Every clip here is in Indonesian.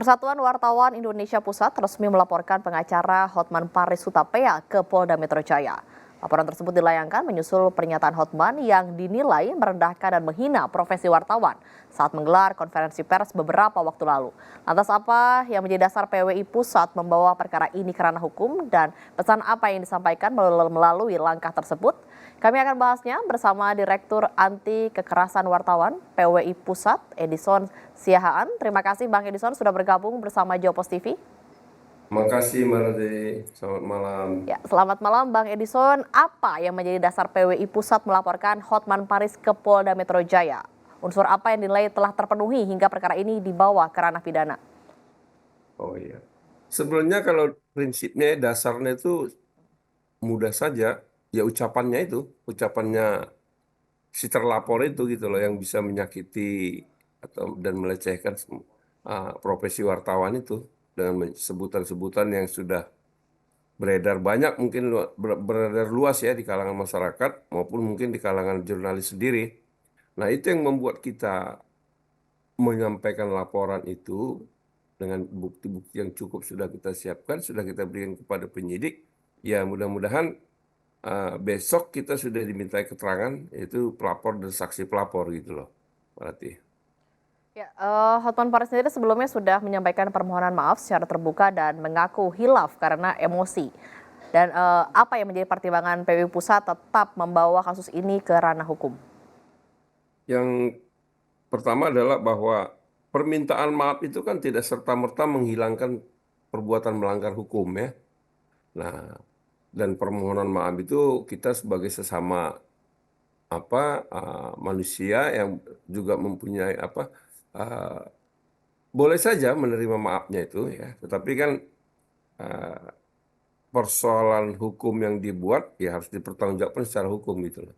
Persatuan Wartawan Indonesia Pusat resmi melaporkan pengacara Hotman Paris Hutapea ke Polda Metro Jaya. Laporan tersebut dilayangkan menyusul pernyataan Hotman yang dinilai merendahkan dan menghina profesi wartawan saat menggelar konferensi pers beberapa waktu lalu. Lantas apa yang menjadi dasar PWI Pusat membawa perkara ini ke ranah hukum dan pesan apa yang disampaikan melalui langkah tersebut? Kami akan bahasnya bersama Direktur Anti Kekerasan Wartawan PWI Pusat, Edison Siahaan. Terima kasih Bang Edison sudah bergabung bersama Jopos TV. Terima kasih Mbak Rade, selamat malam. Ya, selamat malam Bang Edison. Apa yang menjadi dasar PWI Pusat melaporkan Hotman Paris ke Polda Metro Jaya? Unsur apa yang dinilai telah terpenuhi hingga perkara ini dibawa ke ranah pidana? Oh iya, sebenarnya kalau prinsipnya dasarnya itu mudah saja, ya ucapannya si terlapor itu gitu loh yang bisa menyakiti atau dan melecehkan profesi wartawan itu dengan sebutan-sebutan yang sudah beredar banyak mungkin beredar luas ya di kalangan masyarakat maupun mungkin di kalangan jurnalis sendiri. Nah, itu yang membuat kita menyampaikan laporan itu dengan bukti-bukti yang cukup sudah kita siapkan, sudah kita berikan kepada penyidik. Ya, mudah-mudahan besok kita sudah dimintai keterangan, yaitu pelapor dan saksi pelapor gitu loh. Berarti. Ya, Hotman Paris sendiri sebelumnya sudah menyampaikan permohonan maaf secara terbuka dan mengaku hilaf karena emosi. Dan apa yang menjadi pertimbangan PWI Pusat tetap membawa kasus ini ke ranah hukum? Yang pertama adalah bahwa permintaan maaf itu kan tidak serta-merta menghilangkan perbuatan melanggar hukum ya. Nah, dan permohonan maaf itu kita sebagai sesama manusia yang juga mempunyai uh, boleh saja menerima maafnya itu ya, tetapi kan uh, persoalan hukum yang dibuat ya harus dipertanggungjawabkan secara hukum gitu loh.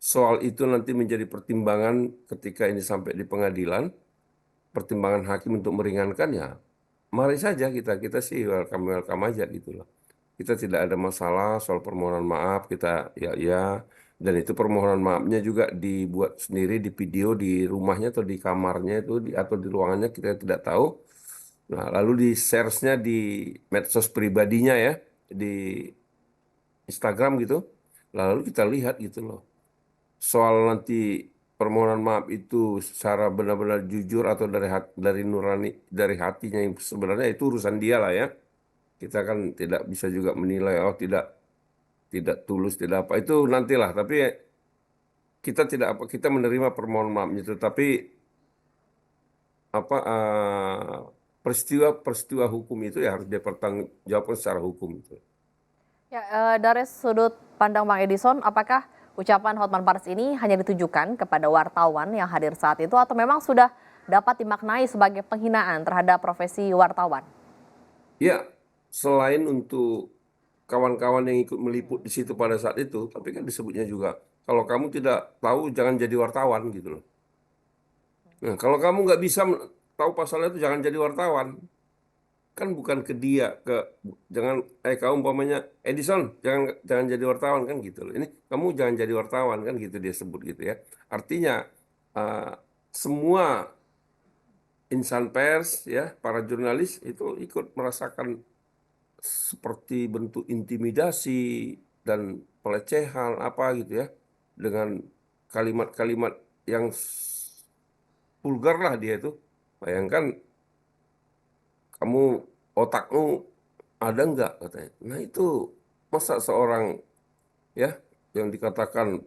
Soal itu nanti menjadi pertimbangan ketika ini sampai di pengadilan, pertimbangan hakim untuk meringankan ya, mari saja kita sih welcome welcome aja gitu loh. Kita tidak ada masalah soal permohonan maaf, kita ya dan itu permohonan maafnya juga dibuat sendiri di video di rumahnya atau di kamarnya itu atau di ruangannya kita tidak tahu. Nah, lalu di share-nya di medsos pribadinya ya, di Instagram gitu. Lalu kita lihat gitu loh. Soal nanti permohonan maaf itu secara benar-benar jujur atau dari nurani dari hatinya yang sebenarnya itu urusan dia lah ya. Kita kan tidak bisa juga menilai oh tidak tidak tulus tidak apa itu nantilah tapi kita tidak apa kita menerima permohonan maafnya itu tapi peristiwa hukum itu ya harus dipertanggungjawabkan secara hukum itu. Ya, dari sudut pandang Bang Edison, apakah ucapan Hotman Paris ini hanya ditujukan kepada wartawan yang hadir saat itu atau memang sudah dapat dimaknai sebagai penghinaan terhadap profesi wartawan? Ya, selain untuk kawan-kawan yang ikut meliput di situ pada saat itu, tapi kan disebutnya juga kalau kamu tidak tahu jangan jadi wartawan gitu loh. Nah, kalau kamu nggak bisa tahu pasalnya itu jangan jadi wartawan. Kan bukan ke dia jangan kamu umpamanya Edison jangan jangan jadi wartawan kan gitu loh. Ini kamu jangan jadi wartawan kan gitu dia sebut gitu ya. Artinya uh, semua insan pers ya, para jurnalis itu ikut merasakan seperti bentuk intimidasi dan pelecehan apa gitu ya dengan kalimat-kalimat yang vulgar lah dia itu. Bayangkan kamu otakmu ada nggak katanya. Nah itu masa seorang ya yang dikatakan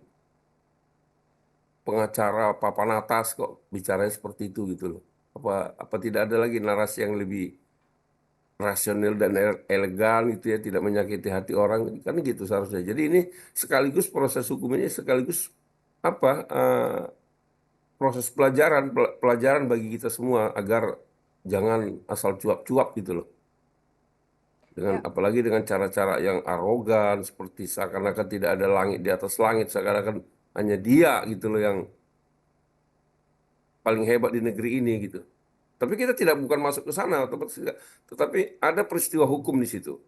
pengacara papan atas kok bicaranya seperti itu gitu loh. Apa tidak ada lagi narasi yang lebih rasional dan elegan gitu ya, tidak menyakiti hati orang kan gitu seharusnya. Jadi ini sekaligus proses hukum ini sekaligus apa proses pelajaran bagi kita semua agar jangan asal cuap-cuap gitu loh. Dengan Ya. apalagi dengan cara-cara yang arogan seperti seakan-akan tidak ada langit di atas langit, seakan-akan hanya dia gitu loh yang paling hebat di negeri ini gitu. Tapi kita tidak bukan masuk ke sana, tetapi ada peristiwa hukum di situ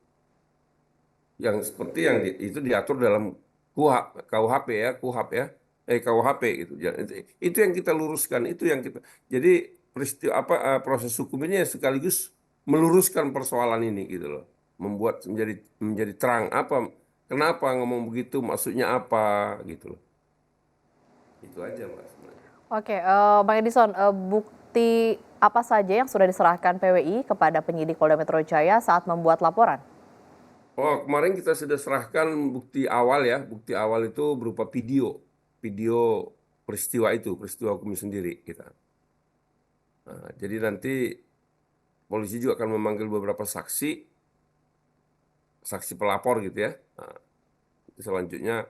yang seperti yang itu diatur dalam KUHP ya, KUHP ya, KUHP gitu. Itu yang kita luruskan, itu yang kita. Jadi peristiwa proses hukum ini ya sekaligus meluruskan persoalan ini gitu loh. Membuat menjadi terang kenapa ngomong begitu, maksudnya apa gitu loh. Itu aja Mbak sebenarnya. Oke, Bang Edison, bukti apa saja yang sudah diserahkan PWI kepada penyidik Polda Metro Jaya saat membuat laporan? Oh, kemarin kita sudah serahkan bukti awal ya. Bukti awal itu berupa video peristiwa hukum sendiri kita. Nah, jadi nanti polisi juga akan memanggil beberapa saksi pelapor gitu ya. Nah, selanjutnya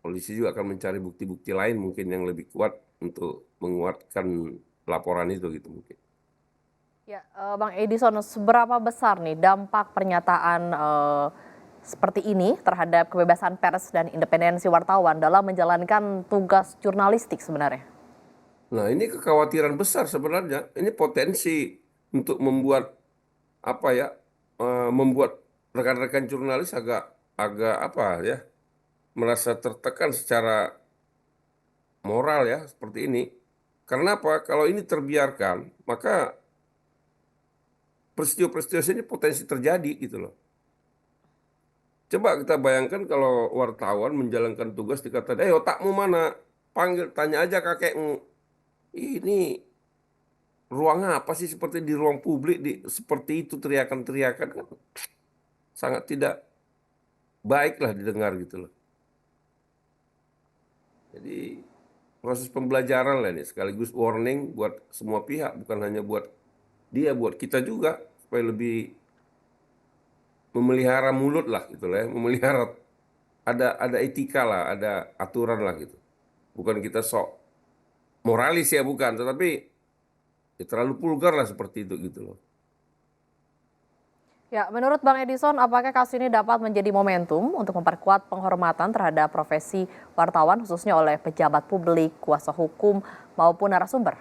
polisi juga akan mencari bukti-bukti lain mungkin yang lebih kuat untuk menguatkan laporan itu gitu mungkin. Ya, Bang Edison, seberapa besar nih dampak pernyataan seperti ini terhadap kebebasan pers dan independensi wartawan dalam menjalankan tugas jurnalistik sebenarnya? Nah, ini kekhawatiran besar sebenarnya. Ini potensi untuk membuat apa ya? Membuat rekan-rekan jurnalis agak agak apa ya? Merasa tertekan secara moral ya seperti ini. Karena apa? Kalau ini terbiarkan, maka peristiwa-peristiwa ini potensi terjadi gitu loh. Coba kita bayangkan kalau wartawan menjalankan tugas dikatakan, otakmu mana? Panggil, tanya aja kakekmu. Ini ruang apa sih seperti di ruang publik seperti itu teriakan-teriakan kan sangat tidak baik lah didengar gitu loh. Jadi proses pembelajaran lah ini sekaligus warning buat semua pihak, bukan hanya buat dia, buat kita juga supaya lebih memelihara mulut lah gitu lah ya, memelihara ada etika lah, ada aturan lah gitu. Bukan kita sok moralis ya bukan, tetapi ya terlalu vulgar lah seperti itu gitu loh. Ya, menurut Bang Edison, apakah kasus ini dapat menjadi momentum untuk memperkuat penghormatan terhadap profesi wartawan khususnya oleh pejabat publik, kuasa hukum, maupun narasumber?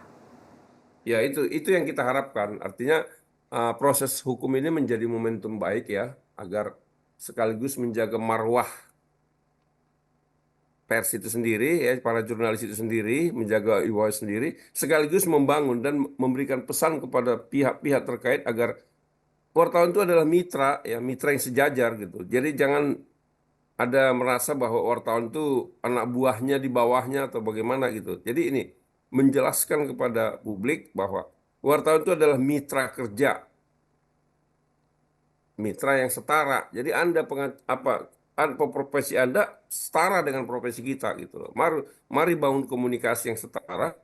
Ya itu yang kita harapkan. Artinya proses hukum ini menjadi momentum baik ya, agar sekaligus menjaga marwah pers itu sendiri, ya para jurnalis itu sendiri, menjaga wibawa sendiri, sekaligus membangun dan memberikan pesan kepada pihak-pihak terkait agar wartawan itu adalah mitra, ya mitra yang sejajar gitu. Jadi jangan ada merasa bahwa wartawan itu anak buahnya di bawahnya atau bagaimana gitu. Jadi ini menjelaskan kepada publik bahwa wartawan itu adalah mitra kerja, mitra yang setara. Jadi Anda profesi Anda setara dengan profesi kita gitu loh. Mari bangun komunikasi yang setara.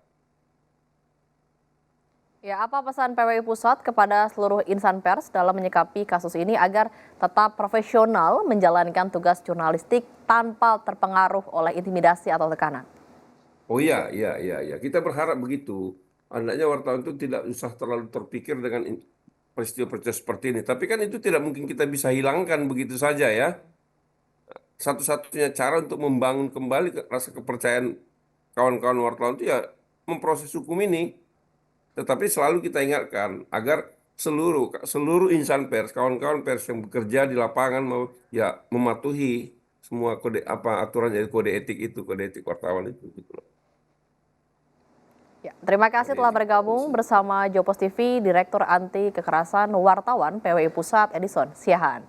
Ya, apa pesan PWI Pusat kepada seluruh insan pers dalam menyikapi kasus ini agar tetap profesional menjalankan tugas jurnalistik tanpa terpengaruh oleh intimidasi atau tekanan? Oh iya, iya, iya, iya. Kita berharap begitu. Hendaknya wartawan itu tidak usah terlalu terpikir dengan peristiwa-peristiwa seperti ini. Tapi kan itu tidak mungkin kita bisa hilangkan begitu saja ya. Satu-satunya cara untuk membangun kembali rasa kepercayaan kawan-kawan wartawan itu ya memproses hukum ini. Tetapi selalu kita ingatkan agar seluruh insan pers, kawan-kawan pers yang bekerja di lapangan mau ya mematuhi semua aturan dari kode etik itu, kode etik wartawan itu gitu loh. Ya, terima kasih telah bergabung bersama Jopos TV, Direktur Anti Kekerasan Wartawan PWI Pusat Edison Siahaan.